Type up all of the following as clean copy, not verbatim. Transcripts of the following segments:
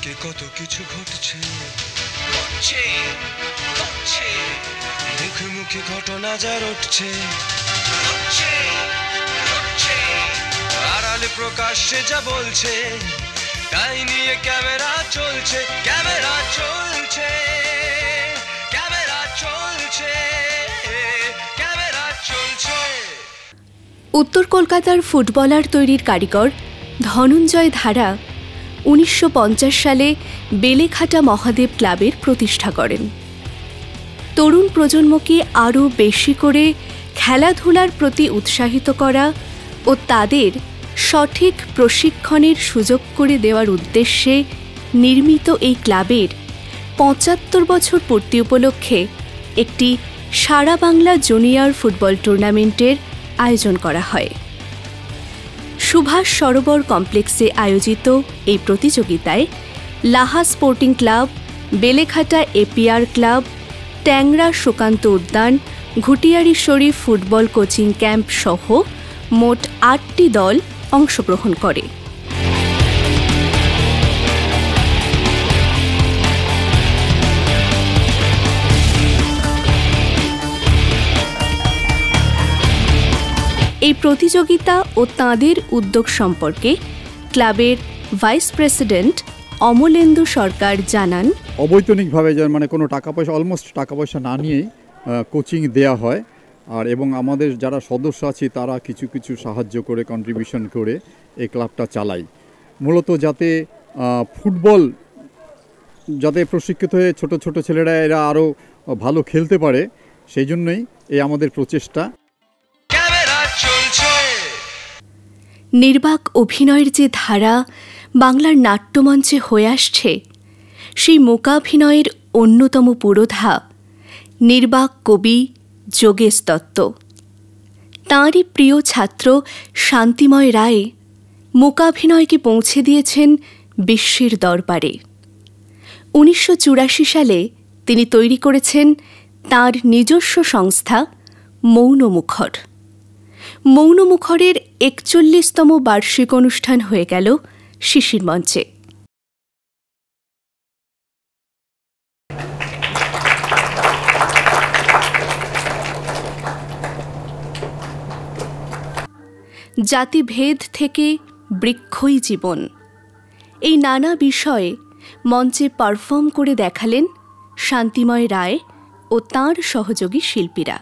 চারিদিকে কত কিছু ঘটছে, মুখে মুখে ঘটনা যা রটছে, আড়ালে প্রকাশ্যে যা বলছে, তাই নিয়ে ক্যামেরা চলছে, ক্যামেরা চলছে, ক্যামেরা চলছে, ক্যামেরা চলছে। উত্তর কলকাতার ফুটবলার তৈরির কারিগর ধনঞ্জয় ধারা 1950 সালে বেলেঘাটা মহাদেব ক্লাবের প্রতিষ্ঠা করেন। তরুণ প্রজন্মকে আরও বেশি করে খেলাধুলার প্রতি উৎসাহিত করা ও তাদের সঠিক প্রশিক্ষণের সুযোগ করে দেওয়ার উদ্দেশ্যে নির্মিত এই ক্লাবের 75 বছর পূর্তি উপলক্ষে একটি সারা বাংলা জুনিয়র ফুটবল টুর্নামেন্টের আয়োজন করা হয়। সুভাষ সরোবর কমপ্লেক্সে আয়োজিত এই প্রতিযোগিতায় Laha sporting club, Beleghata APR club, ট্যাংরা সুকান্ত উদ্যান, ঘুটিয়ারি শরীফ ফুটবল কোচিং ক্যাম্প সহ মোট 8টি দল অংশগ্রহণ করে। এই প্রতিযোগিতা ও তাঁদের উদ্যোগ সম্পর্কে ক্লাবের ভাইস প্রেসিডেন্ট অমলেন্দু সরকার জানান, অবৈতনিকভাবে মানে কোনো টাকা পয়সা অলমোস্ট টাকা পয়সা না নিয়েই কোচিং দেয়া হয়, আর এবং আমাদের যারা সদস্য আছে তারা কিছু কিছু সাহায্য করে কন্ট্রিবিউশন করে এই ক্লাবটা চালাই, মূলত যাতে ফুটবল যাতে প্রশিক্ষিত হয়ে ছোট ছোট ছেলেরা এরা আরও ভালো খেলতে পারে, সেই জন্যই এই আমাদের প্রচেষ্টা। নির্বাক অভিনয়ের যে ধারা বাংলার নাট্যমঞ্চে হয়ে আসছে, সেই মূকাভিনয়ের অন্যতম পুরোধা নির্বাক কবি যোগেশ দত্ত। তাঁরই প্রিয় ছাত্র শান্তিময় রায় মূকাভিনয়কে পৌঁছে দিয়েছেন বিশ্বের দরবারে। 1984 সালে তিনি তৈরি করেছেন তাঁর নিজস্ব সংস্থা মৌনমুখর। মৌনমুখরের 41তম বার্ষিক অনুষ্ঠান হয়ে গেল শিশির মঞ্চে। জাতিভেদ থেকে বৃক্ষই জীবন, এই নানা বিষয়ে মঞ্চে পারফর্ম করে দেখালেন শান্তিময় রায় ও তাঁর সহযোগী শিল্পীরা।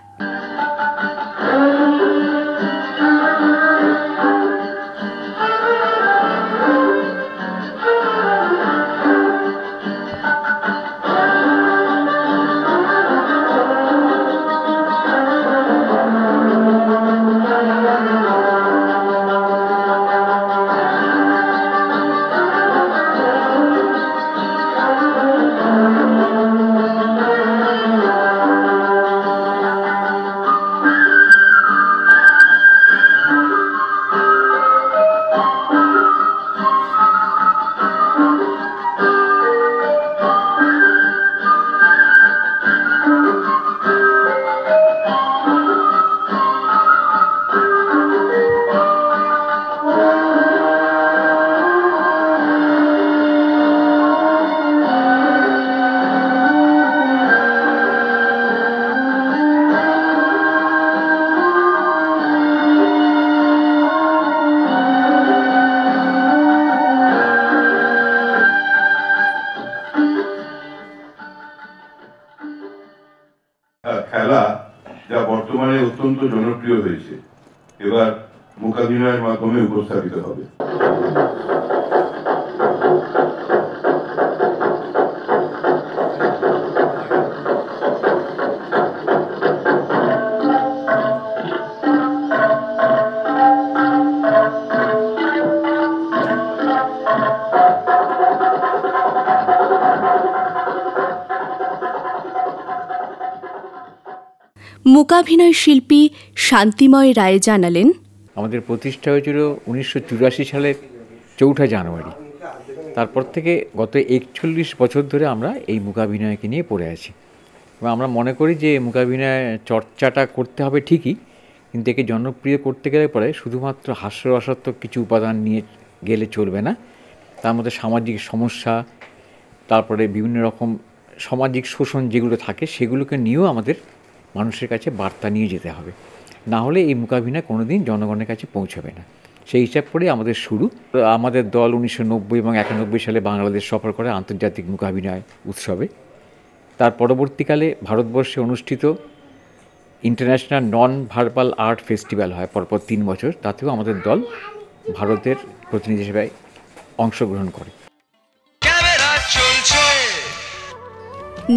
খেলা যা বর্তমানে অত্যন্ত জনপ্রিয় হয়েছে, এবার মূকাভিনয়ের মাধ্যমে উপস্থাপিত হবে। মূকাভিনয় শিল্পী শান্তিময় রায় জানালেন, আমাদের প্রতিষ্ঠা হয়েছিল 1984 সালের 4 জানুয়ারি। তারপর থেকে গত 41 বছর ধরে আমরা এই মূকাভিনয়কে নিয়ে পড়ে আছি এবং আমরা মনে করি যে মূকাভিনয় চর্চাটা করতে হবে ঠিকই, কিন্তু একে জনপ্রিয় করতে গেলে পরে শুধুমাত্র হাস্যরসাত্মক কিছু উপাদান নিয়ে গেলে চলবে না। তার মধ্যে সামাজিক সমস্যা তারপরে বিভিন্ন রকম সামাজিক শোষণ যেগুলো থাকে সেগুলোকে নিয়েও আমাদের মানুষের কাছে বার্তা নিয়ে যেতে হবে, না হলে এই মূকাভিনয় কোনো দিন জনগণের কাছে পৌঁছাবে না। সেই হিসাব করে আমাদের শুরু। আমাদের দল 1990 এবং 91 সালে বাংলাদেশ সফর করে আন্তর্জাতিক মূকাভিনয় উৎসবে। তার পরবর্তীকালে ভারতবর্ষে অনুষ্ঠিত international non verbal art festival হয় পরপর 3 বছর, তাতেও আমাদের দল ভারতের প্রতিনিধি হিসেবে অংশগ্রহণ করে।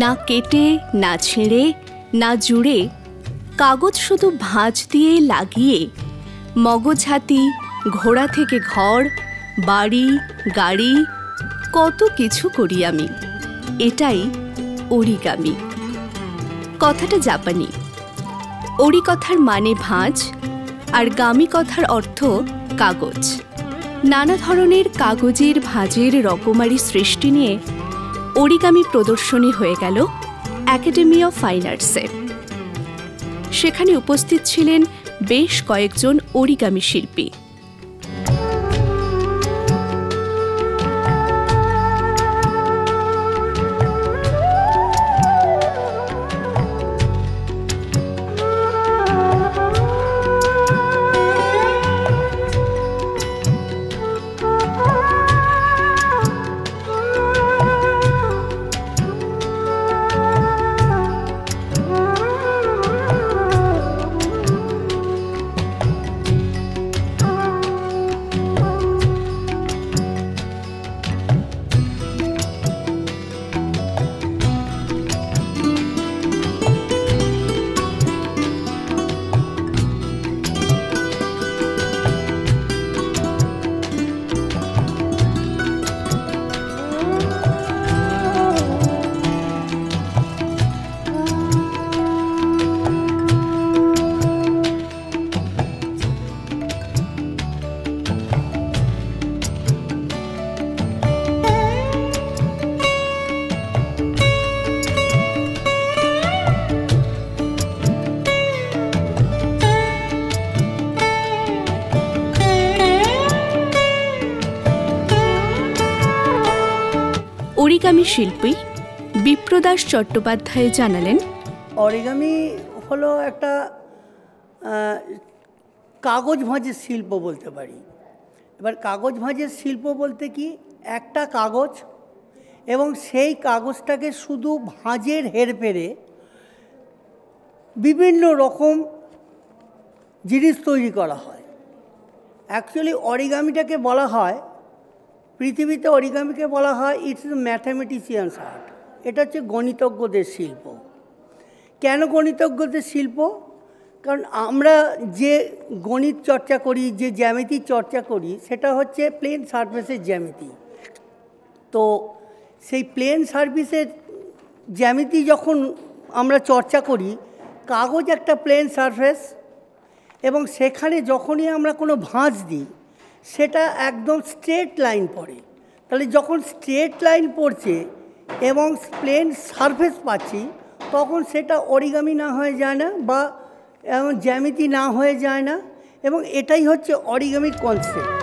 না কেটে, না ছেড়ে, না জুড়ে, কাগজ শুধু ভাঁজ দিয়ে লাগিয়ে মগজ হাতি, ঘোড়া থেকে ঘর, বাড়ি, গাড়ি, কত কিছু করি আমি। এটাই অরিগামি। কথাটা জাপানি। অরি কথার মানে ভাঁজ, আর গামি কথার অর্থ কাগজ। নানা ধরনের কাগজের ভাঁজের রকমারি সৃষ্টি নিয়ে অরিগামি প্রদর্শনী হয়ে গেল একাডেমি অফ ফাইন আর্টসে। সেখানে উপস্থিত ছিলেন বেশ কয়েকজন অরিগামি শিল্পী। অরিগামি শিল্পী বিপ্রদাস চট্টোপাধ্যায় জানালেন, অরিগামি হলো একটা কাগজ ভাঁজের শিল্প বলতে পারি। এবার কাগজ ভাঁজের শিল্প বলতে কি, একটা কাগজ এবং সেই কাগজটাকে শুধু ভাঁজের হেরফেরে বিভিন্ন রকম জিনিস তৈরি করা হয়। অ্যাকচুয়ালি অরিগামিটাকে বলা হয়, পৃথিবীতে অরিগামিকে বলা হয় ইটস ম্যাথামেটিশিয়ানস আর্ট। এটা হচ্ছে গণিতজ্ঞদের শিল্প। কেন গণিতজ্ঞদের শিল্প? কারণ আমরা যে গণিত চর্চা করি, যে জ্যামিতি চর্চা করি, সেটা হচ্ছে প্লেন সারফেসের জ্যামিতি। তো সেই প্লেন সারফেসের জ্যামিতি যখন আমরা চর্চা করি, কাগজ একটা প্লেন সারফেস, এবং সেখানে যখনই আমরা কোনো ভাঁজ দিই সেটা একদম স্ট্রেট লাইন পড়ে। তাহলে যখন স্ট্রেট লাইন পড়ছে এবং প্লেন সারফেস পাচ্ছি, তখন সেটা অরিগামি না হয়ে যায় না বা জ্যামিতি না হয়ে যায় না, এবং এটাই হচ্ছে অরিগামির কনসেপ্ট।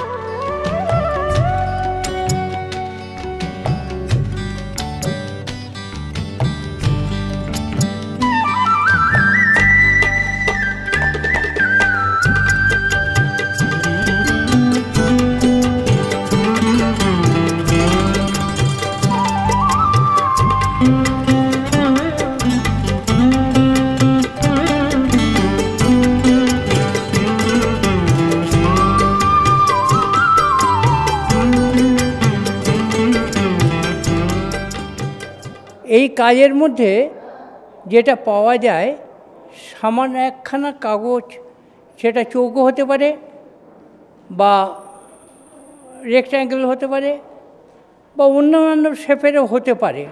এই কাজের মধ্যে যেটা পাওয়া যায়, সামান্য একখানা কাগজ, সেটা চৌকো হতে পারে বা রেক্ট্যাঙ্গেল হতে পারে বা অন্যান্য শেপেরও হতে পারে।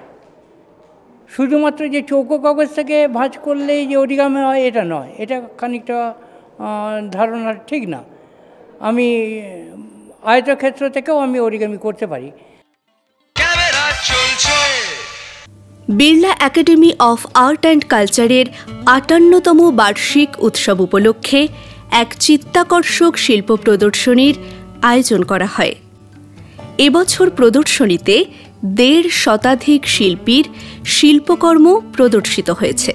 শুধুমাত্র যে চৌকো কাগজ থেকে ভাঁজ করলেই যে অরিগামি হয় এটা নয়, এটা খানিকটা ধারণা ঠিক না। আমি আয়তক্ষেত্র থেকেও আমি অরিগামি করতে পারি। Birla academy of art and কালচারের ৫৮তম বার্ষিক উৎসব উপলক্ষে এক চিত্তাকর্ষক শিল্প প্রদর্শনীর আয়োজন করা হয়। এবছর প্রদর্শনীতে 1.5 শতাধিক শিল্পীর শিল্পকর্ম প্রদর্শিত হয়েছে।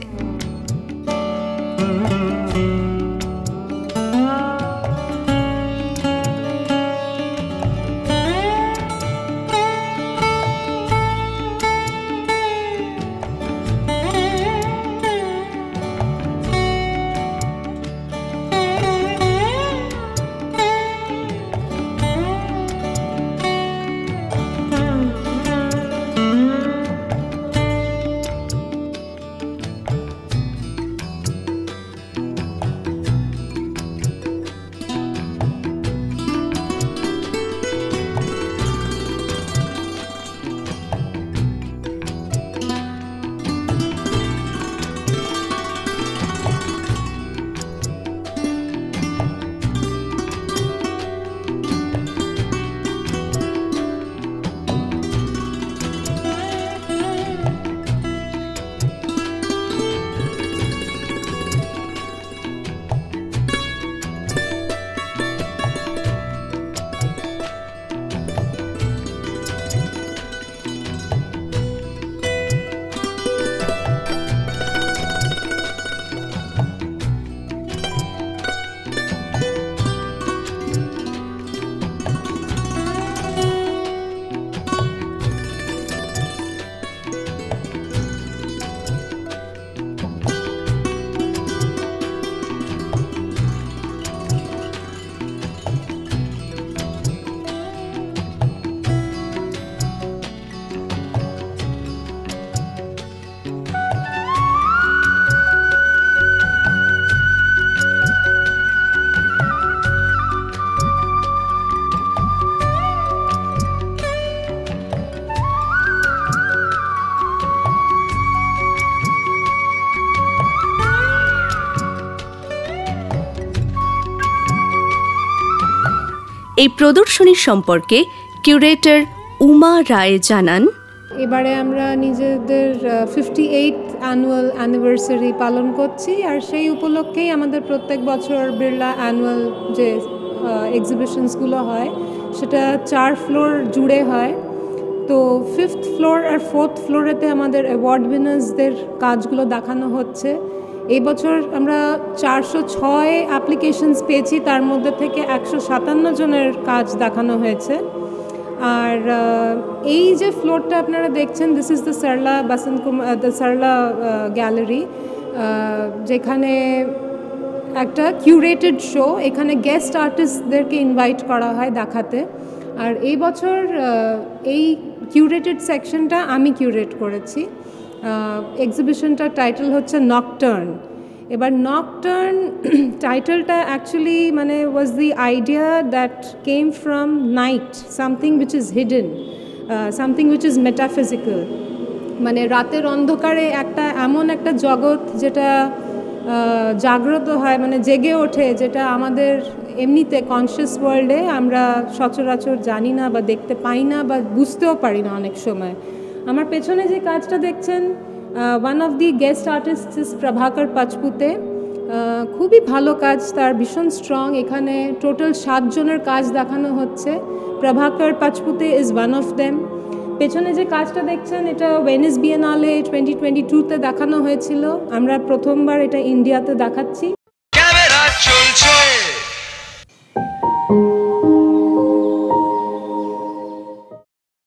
এই প্রদর্শনী সম্পর্কে কিউরেটর উমা রায় জানান, এবারে আমরা নিজেদের 58th অ্যানুয়াল অ্যানিভার্সারি পালন করছি, আর সেই উপলক্ষেই আমাদের প্রত্যেক বছর বিড়লা অ্যানুয়াল যে এক্সিবিশনসগুলো হয় সেটা 4 ফ্লোর জুড়ে হয়। তো 5th ফ্লোর আর 4th ফ্লোরেতে আমাদের অ্যাওয়ার্ড উইনার্সদের কাজগুলো দেখানো হচ্ছে। এই বছর আমরা 406 অ্যাপ্লিকেশনস পেয়েছি, তার মধ্যে থেকে 157 জনের কাজ দেখানো হয়েছে। আর এই যে ফ্লোরটা আপনারা দেখছেন, this is the Sarala Basanta Kumar the Sarala gallery, যেখানে একটা কিউরেটেড শো, এখানে গেস্ট আর্টিস্টদেরকে ইনভাইট করা হয় দেখাতে। আর এই বছর এই কিউরেটেড সেকশনটা আমি কিউরেট করেছি। এক্সিবিশনটার টাইটেল হচ্ছে নকটার্ন। এবার নকটার্ন টাইটেলটা অ্যাকচুয়ালি মানে was the idea that came from night, something which is hidden, something which is metaphysical. মানে রাতের অন্ধকারে এমন একটা জগৎ যেটা জাগ্রত হয়, মানে জেগে ওঠে, যেটা আমাদের এমনিতে কনসিয়াস ওয়ার্ল্ডে আমরা সচরাচর জানি না বা দেখতে পাই না বা বুঝতেও পারি না অনেক সময়। আমার পেছনে যে কাজটা দেখছেন, one of the guest artist is Prabhakar Pachpute. খুবই ভালো কাজ, তার ভীষণ স্ট্রং। এখানে টোটাল 7 জনের কাজ দেখানো হচ্ছে, Prabhakar Pachpute is one of them. পেছনে যে কাজটা দেখছেন এটা ভেনিস বিয়েনালে 2022-তে দেখানো হয়েছিল, আমরা প্রথমবার এটা ইন্ডিয়াতে দেখাচ্ছি। ক্যামেরা চলছে